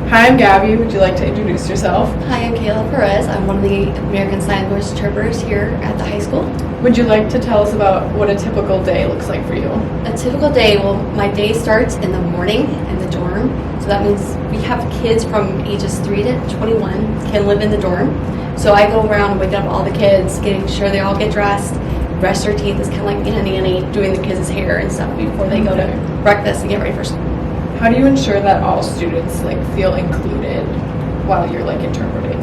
Hi, I'm Gabby. Would you like to introduce yourself? Hi, I'm Kayla Perez. I'm one of the American Sign Language interpreters here at the high school. Would you like to tell us about what a typical day looks like for you? A typical day, well, my day starts in the morning in the dorm. So that means we have kids from ages 3 to 21 can live in the dorm. So I go around and wake up all the kids, getting sure they all get dressed, brush their teeth. It's kind of like being a nanny, doing the kids' hair and stuff before they go to breakfast and get ready for school. How do you ensure that all students feel included while you're interpreting?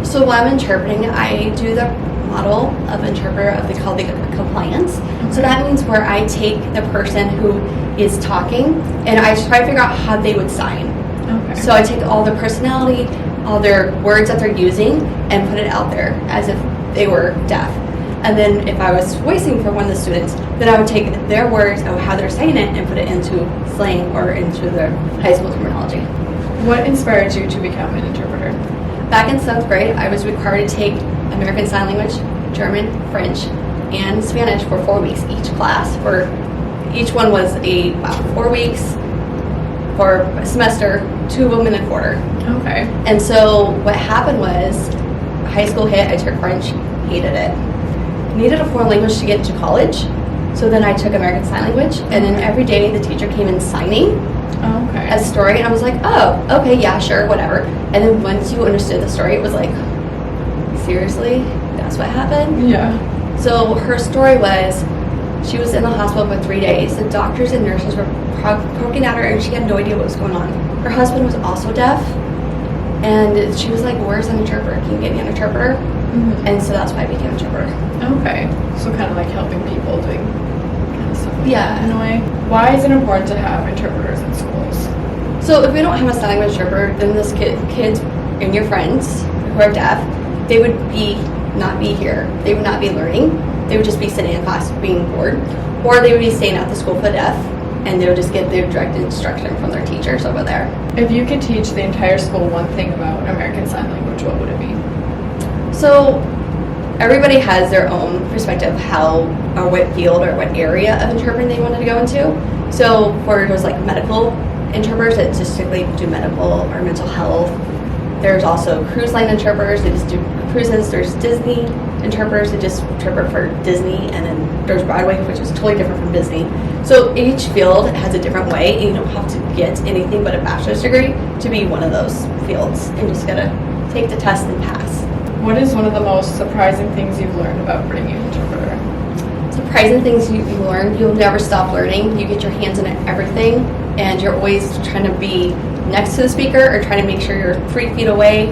So while I'm interpreting, I do the model of interpreter they call the compliance. So that means where I take the person who is talking and I try to figure out how they would sign. Okay. So I take all their personality, all their words that they're using, and put it out there as if they were deaf. And then if I was voicing for one of the students, then I would take their words of how they're saying it and put it into slang or into the high school terminology. What inspired you to become an interpreter? Back in 7th grade, I was required to take American Sign Language, German, French, and Spanish for 4 weeks each class. For each one was about 4 weeks for a semester, 2 of them in a quarter. Okay. And so what happened was, high school hit, I took French, hated it. Needed a foreign language to get into college, so then I took American Sign Language, and then every day the teacher came in signing a story, and I was like, oh, okay, yeah, sure, whatever. And then once you understood the story, it was like, seriously? That's what happened? Yeah. So her story was, she was in the hospital for 3 days. The doctors and nurses were poking at her, and she had no idea what was going on. Her husband was also deaf, and she was like, where's an interpreter? Can you get me an interpreter? Mm-hmm. And so that's why I became an interpreter. Okay. So kind of helping people doing kind of stuff yeah. in a way. Why is it important to have interpreters in schools? So if we don't have a sign language interpreter, then this kids and your friends who are deaf, they would not be here. They would not be learning. They would just be sitting in class being bored. Or they would be staying at the school for the deaf, and they would just get their direct instruction from their teachers over there. If you could teach the entire school one thing about American Sign Language, what would it be? So everybody has their own perspective of how or what field or what area of interpreting they wanted to go into. So for those medical interpreters that just strictly do medical or mental health. There's also cruise line interpreters that just do cruises. There's Disney interpreters that just interpret for Disney, and then there's Broadway, which is totally different from Disney. So each field has a different way, and you don't have to get anything but a bachelor's degree to be one of those fields. You just gotta take the test and pass. What is one of the most surprising things you've learned about being an interpreter? Surprising things you learn. You'll never stop learning. You get your hands in everything, and you're always trying to be next to the speaker or trying to make sure you're 3 feet away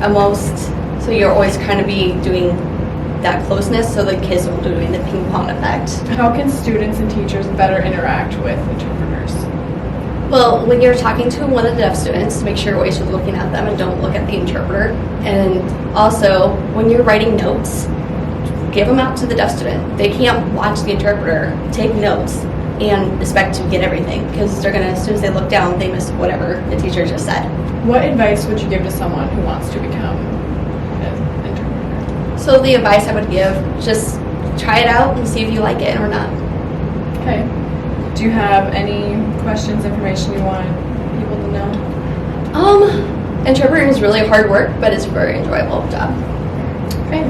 almost. So you're always trying to be doing that closeness so the kids don't do doing the ping pong effect. How can students and teachers better interact with interpreters? Well, when you're talking to one of the deaf students, make sure you're always looking at them and don't look at the interpreter. And also, when you're writing notes, give them out to the deaf student. They can't watch the interpreter, take notes, and expect to get everything, because they're gonna, as soon as they look down, they miss whatever the teacher just said. What advice would you give to someone who wants to become an interpreter? So the advice I would give, just try it out and see if you like it or not. Okay. Do you have any questions, information you want people to know? Interpreting is really hard work, but it's a very enjoyable job. Okay.